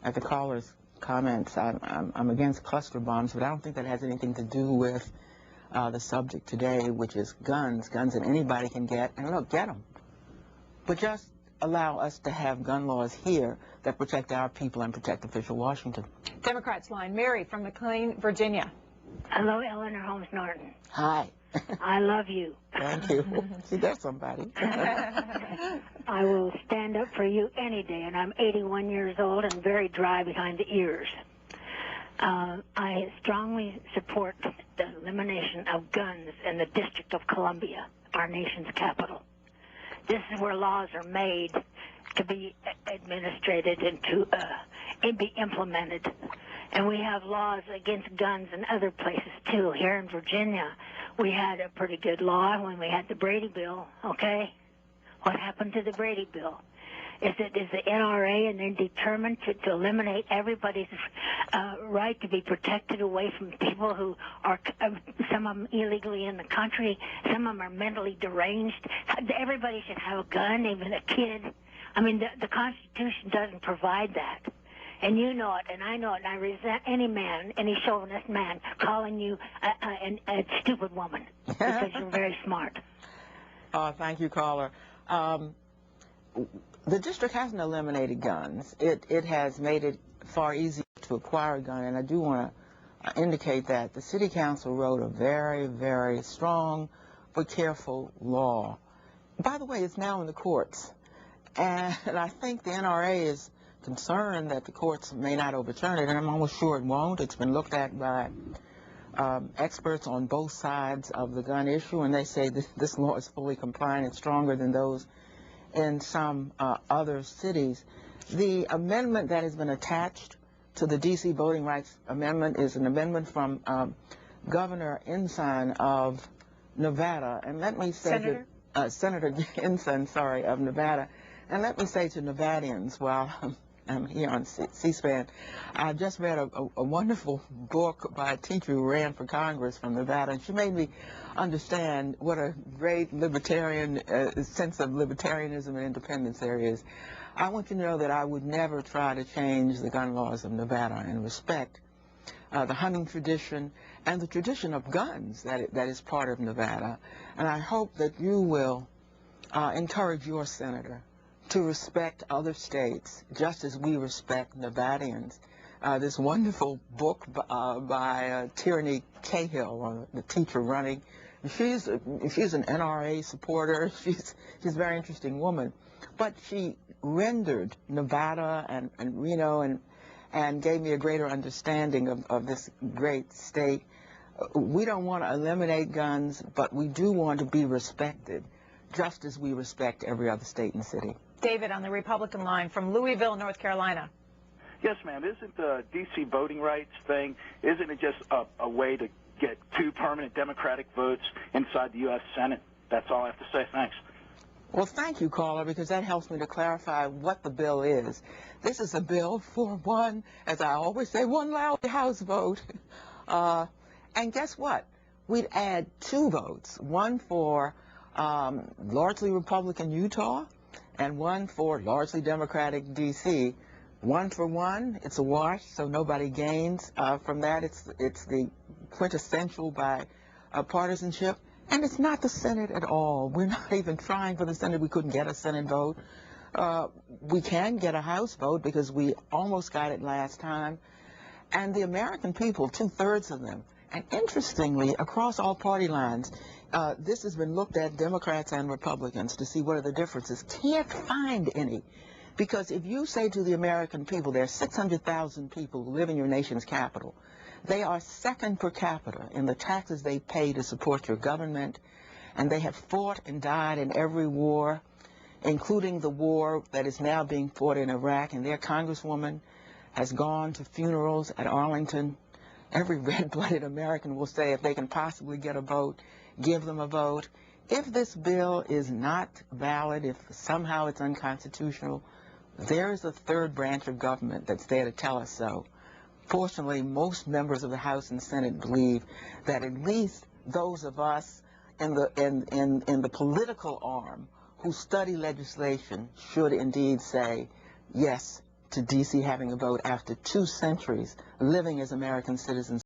at the caller's comments. I'm against cluster bombs, but I don't think that has anything to do with the subject today, which is guns that anybody can get. And look, get them. But just allow us to have gun laws here that protect our people and protect official Washington. Democrats line. Mary from McLean, Virginia. Hello, Eleanor, Holmes, Norton. Hi. I love you. Thank you. See, there's somebody. I will stand up for you any day, and I'm 81 years old and very dry behind the ears. I strongly support the elimination of guns in the District of Columbia, our nation's capital. This is where laws are made to be administrated and to be implemented. And we have laws against guns in other places, too. Here in Virginia, we had a pretty good law when we had the Brady Bill, okay? What happened to the Brady Bill? Is the NRA and they're determined to eliminate everybody's right to be protected away from people who are, some of them illegally in the country, some of them are mentally deranged. Everybody should have a gun, even a kid. I mean, the Constitution doesn't provide that. And you know it, and I know it, and I resent any man, any chauvinist man, calling you a stupid woman because you're very smart. Thank you, caller. The district hasn't eliminated guns. It has made it far easier to acquire a gun, and I do want to indicate that the City Council wrote a very, very strong but careful law. By the way, it's now in the courts, and I think the NRA is concerned that the courts may not overturn it, and I'm almost sure it won't. It's been looked at by experts on both sides of the gun issue, and they say this law is fully compliant. It's stronger than those in some other cities. The amendment that has been attached to the D.C. Voting Rights Amendment is an amendment from Governor Ensign of Nevada, and let me say Senator Ensign, sorry, of Nevada, and let me say to Nevadians, while I'm here on C-SPAN, I just read a wonderful book by a teacher who ran for Congress from Nevada, and she made me understand what a great libertarian sense of libertarianism and independence there is. I want you to know that I would never try to change the gun laws of Nevada and respect the hunting tradition and the tradition of guns that is part of Nevada. And I hope that you will encourage your senator to respect other states, just as we respect Nevadians. This wonderful book by Tierney Cahill, the teacher running. She's an NRA supporter. She's a very interesting woman, but she rendered Nevada and Reno and gave me a greater understanding of this great state. We don't want to eliminate guns, but we do want to be respected, just as we respect every other state and city. David on the Republican line from Louisville, North Carolina. Yes, ma'am. Isn't the D.C. voting rights thing, isn't it just a way to get 2 permanent Democratic votes inside the U.S. Senate? That's all I have to say. Thanks. Well, thank you, caller, because that helps me to clarify what the bill is. This is a bill for one, as I always say, one loud House vote. And guess what? We'd add 2 votes, one for largely Republican Utah, and one for largely Democratic D.C. 1 for 1, it's a wash, so nobody gains from that. It's the quintessential by partisanship, and it's not the Senate at all. We're not even trying for the Senate. We couldn't get a Senate vote. We can get a House vote because we almost got it last time. And the American people, 2/3 of them, and interestingly, across all party lines, this has been looked at, Democrats and Republicans, to see what are the differences. Can't find any. Because if you say to the American people, there are 600,000 people who live in your nation's capital, they are second per capita in the taxes they pay to support your government, and they have fought and died in every war, including the war that is now being fought in Iraq, and their congresswoman has gone to funerals at Arlington. Every red-blooded American will say if they can possibly get a vote, give them a vote. If this bill is not valid, if somehow it's unconstitutional, there is a 3rd branch of government that's there to tell us so. Fortunately, most members of the House and Senate believe that at least those of us in the political arm who study legislation should indeed say, yes, to D.C. having a vote after 2 centuries living as American citizens.